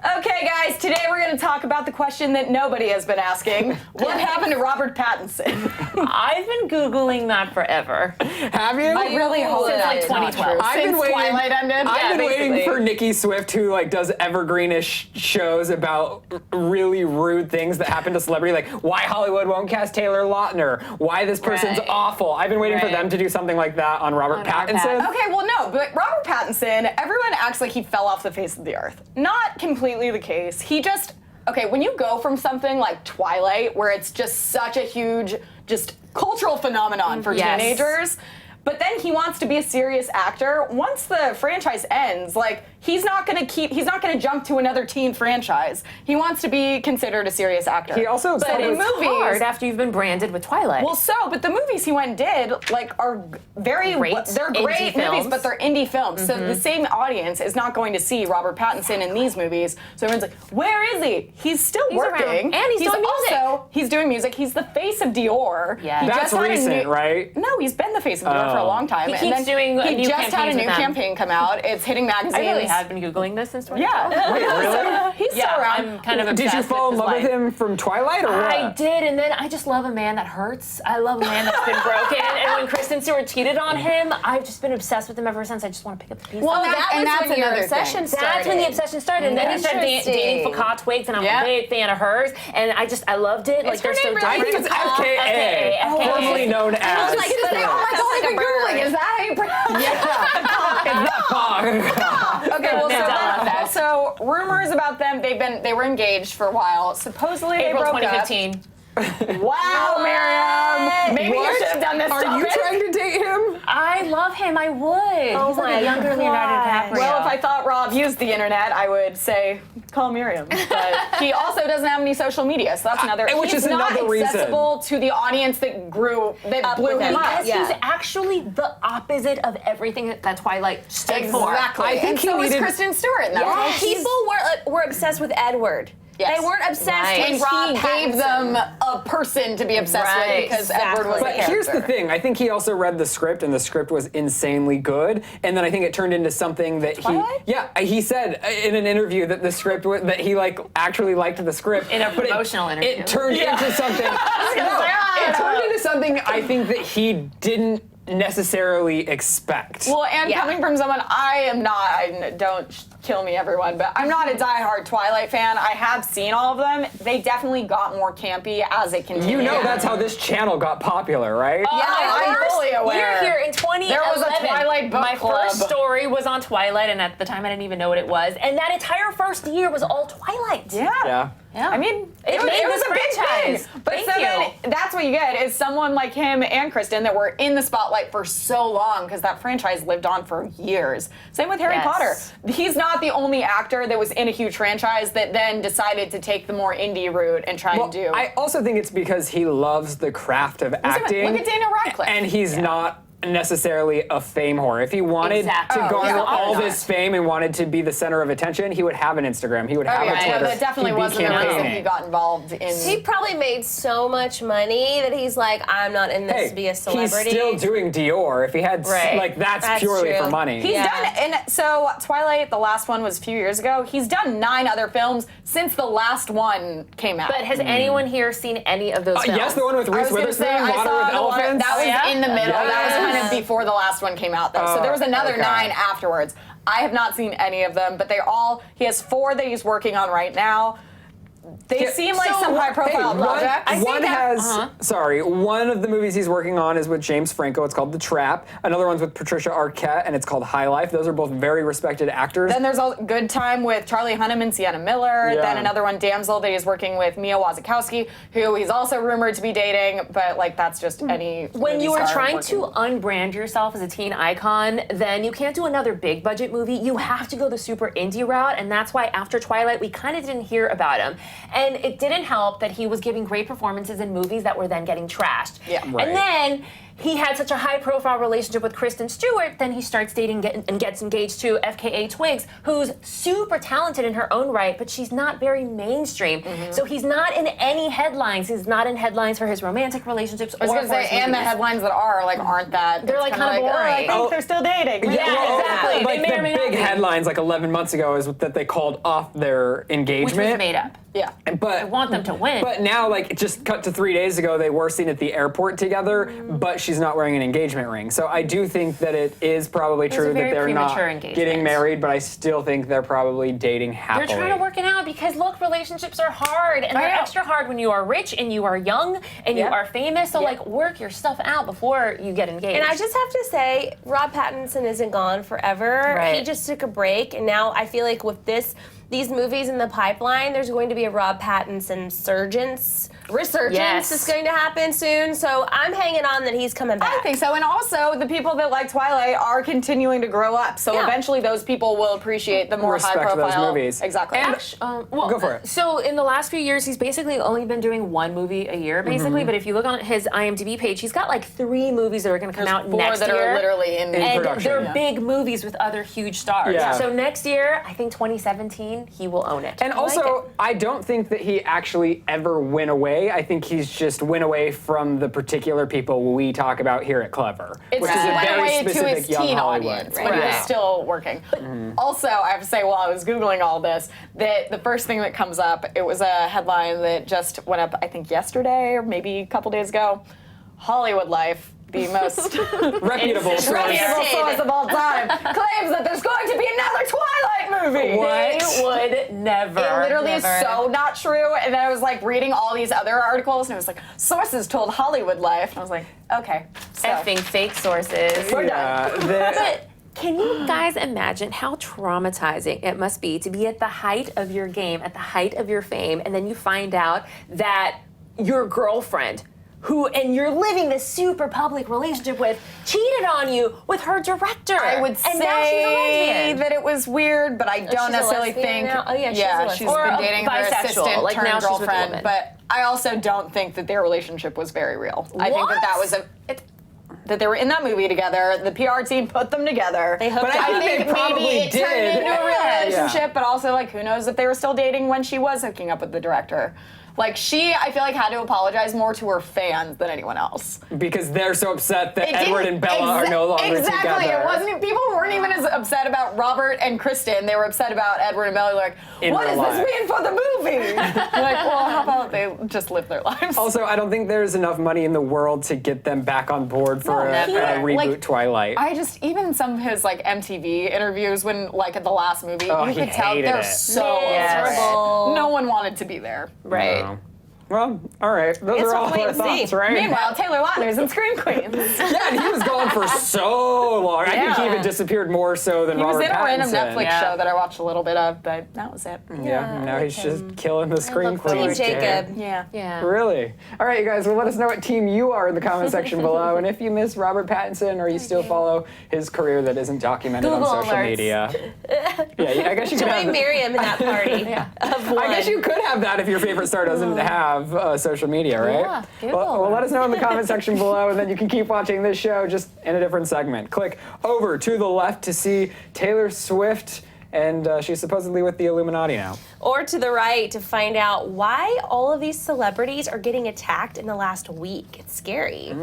Okay, guys, today we're going to talk about the question that nobody has been asking. What happened to Robbert Pattinson? I've been Googling that forever. Have you? I really hope Since like that is not 2012. true. I've been Since waiting- Twilight ended? I've been waiting basically. for Nikki Swift, who like does evergreenish shows about really rude things that happen to celebrity, like why Hollywood won't cast Taylor Lautner, why this person's Right. awful. I've been waiting for Right. them to do something like that on Robbert Pattinson. Okay, well, no, but Robbert Pattinson, everyone acts like he fell off the face of the earth. Not completely the case. He just, okay, when you go from something like Twilight, where it's just such a huge, just cultural phenomenon for Yes. teenagers, but then he wants to be a serious actor. Once the franchise ends, like, he's not gonna jump to another teen franchise. He wants to be considered a serious actor. He also but said in it was movies, Hard after you've been branded with Twilight. well, but the movies he went and did, like, are very, Great they're indie great movies, films. but they're indie films. So the same audience is not going to see Robbert Pattinson in these movies. So everyone's like, where is he? He's still working. around. And he's doing music. He's doing music. He's the face of Dior. Yeah. He That's just had a recent, right? No, he's been the face of Dior for a Oh. long time. He And keeps then doing he new just had a campaigns new with them. campaign come out. It's hitting magazines. I really have been Googling this since 2012. Yeah. Wait, really? He's Yeah, still around. I'm kind of obsessed Did you fall in with love his with life. him from Twilight or what? I did, and then I just love a man that hurts. I love a man that's been broken. And when Kristen Stewart cheated on him, I've just been obsessed with him ever since. I just want to pick up the pieces. Well, That and was that's when your another obsession thing. started. That's when the obsession started, and then he started dating Interesting. Foucault Twigs, and I'm Yeah. a big fan of hers, and I loved it. Like, they're her so name I different. think it's FKA. FKA, formerly known I as. was like, Oh my God, sounds I've like been a bird. Googling. Is that how you pronounce it? It's not Fong. Okay, well, Mandela effect. so rumors about them, they were engaged for a while. Supposedly April they broke 2015. up. Wow, Miriam! Maybe you What? should have done this Are you topic. trying to date him? I love him. I would. Oh He's like my a younger Leonardo gosh. DiCaprio. Well, if I thought Rob used the internet, I would say call Miriam. But he also doesn't have any social media, so that's another. which he's is not another reason. accessible to the audience that blew with him him. up. Because Yeah. he's actually the opposite of everything that Twilight stood for. Exactly. I think and he so was needed- Kristen Stewart in that. Yes. movie. People were obsessed with Edward. Yes. They weren't obsessed Right. with And Rob he gave them a person to be obsessed Right, with because Edward was the But character. here's the thing. I think he also read the script, and the script was insanely good. And then I think it turned into something that Twilight? he said in an interview that the script that he like actually liked the script In a but promotional interview. It turned into something. It turned into something I think that he didn't necessarily expect. Well, and Yeah. coming from someone, don't kill me, everyone, but I'm not a diehard Twilight fan. I have seen all of them. They definitely got more campy as it continued. You know that's how this channel got popular, right? Yeah, I'm fully aware. Year here in 2011. There was a Twilight book My club. first story was on Twilight, and at the time I didn't even know what it was. And that entire first year was all Twilight. Yeah. I mean, It made was this a big franchise. thing. But Thank so you. then that's what you get is someone like him and Kristen that were in the spotlight for so long because that franchise lived on for years. Same with Harry Yes. Potter. He's not the only actor that was in a huge franchise that then decided to take the more indie route and try and do. I also think it's because he loves the craft of acting. Look at Daniel Radcliffe. And he's not necessarily a fame whore. If he wanted Exactly. to Oh, garner yeah, all not. this fame and wanted to be the center of attention, he would have an Instagram. He would have a yeah, Twitter. that definitely He'd be wasn't the reason campaigning. he got involved in. He probably made so much money that he's like, I'm not in this Hey, to be a celebrity. he's still doing Dior. If he had, Right. like, that's That's purely true. for money. He's Yeah. done, and so Twilight, the last one was a few years ago. He's done 9 other films since the last one came out. But has anyone here seen any of those films? Yes, the one with I Reese was gonna Witherspoon, say, I Water saw with the water. Elephants. That was yeah? in the middle. That was kind of Yes. before the last one came out, though. So there was another okay. 9 afterwards. I have not seen any of them, but he has 4 that he's working on right now. They seem like some high-profile projects. One of the movies he's working on is with James Franco. It's called The Trap. Another one's with Patricia Arquette, and it's called High Life. Those are both very respected actors. Then there's a Good Time with Charlie Hunnam and Sienna Miller. Yeah. Then another one, Damsel, that he's working with Mia Wasikowski, who he's also rumored to be dating, but like that's just any When movie you are star trying working. to unbrand yourself as a teen icon, then you can't do another big budget movie. You have to go the super indie route, and that's why after Twilight, we kind of didn't hear about him. And it didn't help that he was giving great performances in movies that were then getting trashed. Yeah. Right. And then he had such a high-profile relationship with Kristen Stewart, then he starts dating and gets engaged to FKA Twigs, who's super talented in her own right, but she's not very mainstream. So he's not in any headlines. He's not in headlines for his romantic relationships I was or gonna for say, his and the movies. headlines that are like aren't that. They're, like, kinda boring. I think they're still dating. Yeah, exactly. Like They may or the may not big be. headlines, like 11 months ago, is that they called off their engagement. Which was made up. Yeah. But I want them to win. But now, like, just cut to 3 days ago, they were seen at the airport together, but she's not wearing an engagement ring. So I do think that it is probably was true a that very they're not premature engagement. getting married, but I still think they're probably dating happily. They're trying to work it out because, look, relationships are hard, and they're know. extra hard when you are rich and you are young and you Yeah. are famous. So, like, work your stuff out before you get engaged. And I just have to say, Rob Pattinson isn't gone forever. Right. He just took a break, and now I feel like with these movies in the pipeline, there's going to be a Rob Pattinson resurgence Yes. that's going to happen soon. So I'm hanging on that he's coming back. I think so, and also the people that like Twilight are continuing to grow up. So Yeah. eventually, those people will appreciate the more Respect high-profile those movies. Exactly. And- Well, Go for it. So in the last few years, he's basically only been doing one movie a year, basically. But if you look on his IMDb page, he's got like 3 movies that are going to come out four next that year. are literally in and production, they're yeah. big movies with other huge stars. Yeah. So next year, I think 2017, he will own it. And also, I don't think that he actually ever went away. I think he's just went away from the particular people we talk about here at Clevver, It's which is just a went very away to specific his young teen Hollywood. audience, Right. but he's Yeah. still working. But also, I have to say, while I was Googling all this, that the first thing that comes up, it was a headline that just went up, I think yesterday or maybe a couple days ago. Hollywood Life, the most Reputable source. reputable source of all time, claims that there's going to be another Twilight movie. They would never. It literally is never. so not true. And then I was like reading all these other articles, and it was like, sources told Hollywood Life. And I was like, okay. So. effing fake sources. We're Yeah, done. But can you guys imagine how traumatizing it must be to be at the height of your game, at the height of your fame, and then you find out that your girlfriend, and you're living this super public relationship with, cheated on you with her director. I would and now she's a say lesbian. that it was weird, but I she's don't a necessarily lesbian think. now? Oh, yeah, she's a lesbian. she's Or been a dating her bisexual, assistant like turned now she's with a girlfriend. woman. But I also don't think that their relationship was very real. I think that What? was that they were in that movie together. The PR team put them together. They hooked But I up. think they probably maybe it turned did. into a real Yeah. relationship, but also like who knows if they were still dating when she was hooking up with the director. Like she, I feel like had to apologize more to her fans than anyone else. Because they're so upset that It Edward didn't- and Bella are no longer exactly. together. It wasn't. People weren't even as upset about Robert and Kristen. They were upset about Edward and Bella. Like, In what real does life. this mean for the movie? like, well, how about they just live their lives? Also, I don't think there's enough money in the world to get them back on board for a reboot Like, Twilight. I just even some of his like MTV interviews when like at the last movie, Oh, you he could tell hated they're it. so Miserable. No one wanted to be there. Right. No. Well, all right. Those are all we'll wait our and see. thoughts, right? Meanwhile, Taylor Lautner's in Scream Queens. Yeah, and he was gone for so long. I think he Yeah. even disappeared more so than He was Robert in a random Pattinson. Netflix Yeah. show that I watched a little bit of, but that was it. Yeah, now he's just killing the Scream love Team Queens. Jacob. Yeah. Yeah. Really? All right, you guys, well, let us know what team you are in the comment section below. And if you miss Robert Pattinson or you still follow his career that isn't documented Google on social alerts. media. Yeah, I guess you could have Join Miriam in that party. Of one. I guess you could have that if your favorite star doesn't have social media, right? Yeah, Google well, let us know in the comment section below, and then you can keep watching this show just in a different segment. Click over to the left to see Taylor Swift, and she's supposedly with the Illuminati now. Or to the right to find out why all of these celebrities are getting attacked in the last week. It's scary.